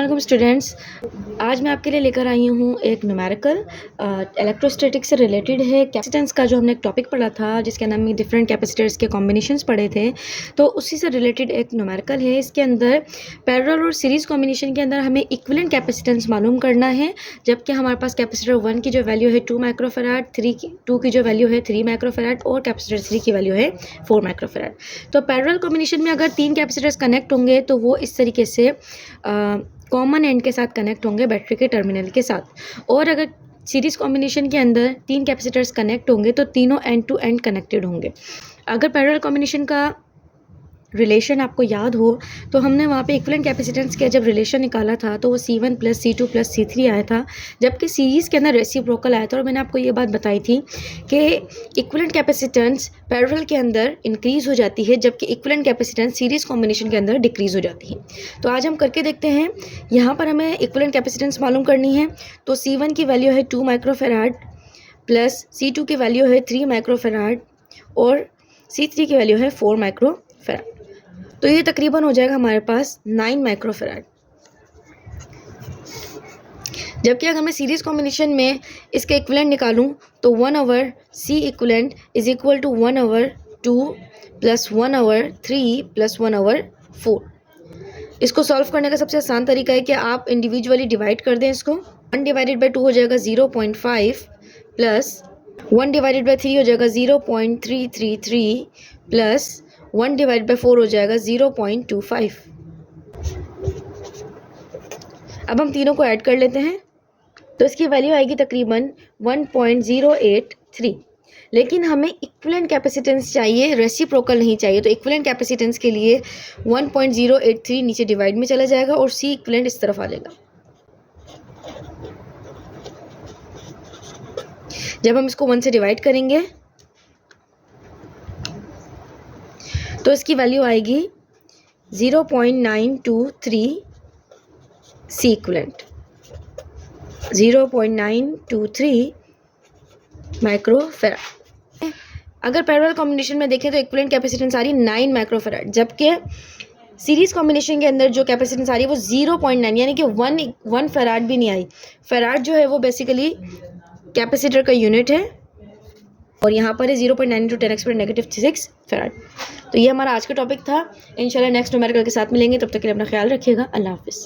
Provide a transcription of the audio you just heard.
अस्सलाम स्टूडेंट्स, आज मैं आपके लिए लेकर आई हूँ एक न्यूमेरिकल इलेक्ट्रोस्टैटिक से रिलेटेड है। कैपेसिटेंस का जो हमने एक टॉपिक पढ़ा था जिसके अंदर में डिफरेंट कैपेसिटर्स के कॉम्बिनेशंस पढ़े थे, तो उसी से रिलेटेड एक न्यूमेरिकल है। इसके अंदर पैरेलल और सीरीज़ कॉम्बिनेशन के अंदर हमें इक्विवेलेंट कैपेसिटेंस मालूम करना है। जबकि हमारे पास कैपेसिटर 1 की जो वैल्यू है 2 माइक्रोफैराड, 2 की जो वैल्यू है 3 माइक्रोफैराड और कैपेसिटर 3 की वैल्यू है 4 माइक्रोफैराड। तो पैरेलल कॉम्बिनेशन में अगर 3 कैपेसिटर्स कनेक्ट होंगे तो वो इस तरीके से कॉमन एंड के साथ कनेक्ट होंगे बैटरी के टर्मिनल के साथ। और अगर सीरीज़ कॉम्बिनेशन के अंदर 3 कैपेसिटर्स कनेक्ट होंगे तो तीनों एंड टू एंड कनेक्टेड होंगे। अगर पैरेलल कॉम्बिनेशन का रिलेशन आपको याद हो तो हमने वहाँ पे इक्विवेलेंट कैपेसिटेंस का जब रिलेशन निकाला था तो वो C1 plus C2 plus C3 आया था, जबकि सीरीज़ के अंदर रेसिप्रोकल आया था। और मैंने आपको ये बात बताई थी कि इक्विवेलेंट कैपेसिटेंस पैरेलल के अंदर इंक्रीज़ हो जाती है जबकि इक्विवेलेंट कैपेसिटेंस सीरीज़ कॉम्बिनेशन के अंदर डिक्रीज़ हो जाती है। तो आज हम करके देखते हैं। यहाँ पर हमें इक्विवेलेंट कैपेसिटेंस मालूम करनी है। तो C1 की वैल्यू है 2 माइक्रोफैराड प्लस C2 की वैल्यू है 3 माइक्रोफैराड और C3 की वैल्यू है 4 माइक्रोफैराड। तो ये तकरीबन हो जाएगा हमारे पास 9 माइक्रोफैराड। जबकि अगर मैं सीरीज़ कॉम्बिनेशन में इसके इक्विवेलेंट निकालूं तो 1 over C equivalent is equal to 1 over 2 plus 1 over 3 plus 1 over 4। इसको सॉल्व करने का सबसे आसान तरीका है कि आप इंडिविजुअली डिवाइड कर दें। इसको 1 डिवाइडेड बाई 2 हो जाएगा 0.5 प्लस 1 डिवाइडेड बाई 3 हो जाएगा 0.333 प्लस 1 डिवाइड बाई 4 हो जाएगा 0.25। अब हम तीनों को ऐड कर लेते हैं तो इसकी वैल्यू आएगी तकरीबन 1.083। लेकिन हमें इक्विवेलेंट कैपेसिटेंस चाहिए, रेसिप्रोकल नहीं चाहिए। तो इक्विवेलेंट कैपेसिटेंस के लिए 1.083 नीचे डिवाइड में चला जाएगा और C इक्विवेलेंट इस तरफ आ जाएगा। जब हम इसको 1 से डिवाइड करेंगे तो इसकी वैल्यू आएगी 0.923 C इक्विवेलेंट, 0.923 माइक्रोफैराड। अगर पैरेलल कॉम्बिनेशन में देखें तो इक्विवेलेंट कैपेसिटेंस आ रही है 9 माइक्रोफैराड, जबकि सीरीज़ कॉम्बिनेशन के अंदर जो कैपेसिटेंस आ रही है वो 0.9 यानी कि 1 फैराड भी नहीं आई। फैराड जो है वो बेसिकली कैपेसिटर का यूनिट है और यहाँ पर है 0.9 × 10⁻⁻6 फैराड। तो ये हमारा आज का टॉपिक था। इंशाल्लाह नेक्स्ट न्यूमेरिकल के साथ मिलेंगे, तब तक के लिए अपना ख्याल रखिएगा। अल्लाह हाफिज़।